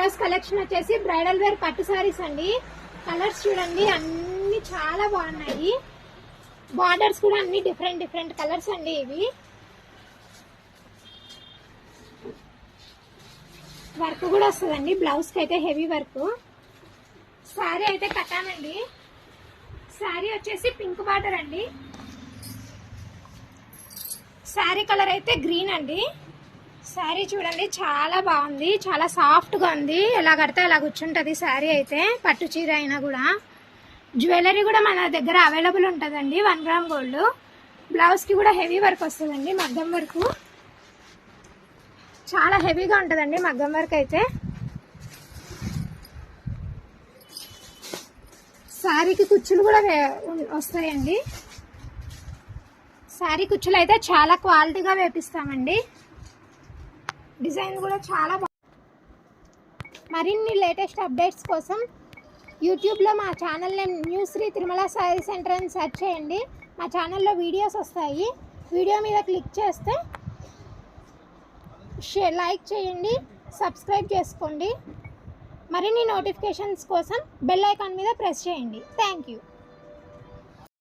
ఈరోజు కలెక్షన్ వచ్చేసి bridal wear పట్టు సారీస్ అండి. కలర్స్ చూడండి అన్ని చాలా బాగున్నాయి. బార్డర్స్ కూడా అన్ని డిఫరెంట్ కలర్స్ అండి. ఇవి వర్క్ కూడా వస్తుందండి. బ్లౌజ్ కి అయితే హెవీ వర్క్. శారీ అయితే కట్టానండి. శారీ వచ్చేసి పింక్ బార్డర్ అండి. శారీ కలర్ అయితే గ్రీన్ అండి. శారీ చూడండి చాలా బాగుంది, చాలా సాఫ్ట్గా ఉంది. ఎలా కడితే అలా కూర్చుంటుంది శారీ అయితే. పట్టు చీర అయినా కూడా. జ్యువెలరీ కూడా మన దగ్గర అవైలబుల్ ఉంటుందండి. 1 గ్రామ్ గోల్డ్. బ్లౌజ్కి కూడా హెవీ వర్క్ వస్తుందండి, మగ్గం వర్క్. చాలా హెవీగా ఉంటుందండి మగ్గం వర్క్ అయితే. శారీకి కుచ్చులు కూడా వస్తాయండి. శారీ కుచ్చులు అయితే చాలా క్వాలిటీగా వేపిస్తామండి. డిజైన్ కూడా చాలా మరిన్ని లేటెస్ట్ అప్డేట్స్ కోసం యూట్యూబ్లో మా channel name new Sri Tirumala sari centre అని సెర్చ్ చేయండి. మా ఛానల్లో వీడియోస్ వస్తాయి. వీడియో మీద క్లిక్ చేస్తే లైక్ చేయండి, సబ్స్క్రైబ్ చేసుకోండి. మరిన్ని నోటిఫికేషన్స్ కోసం బెల్ ఐకాన్ మీద ప్రెస్ చేయండి. Thank you.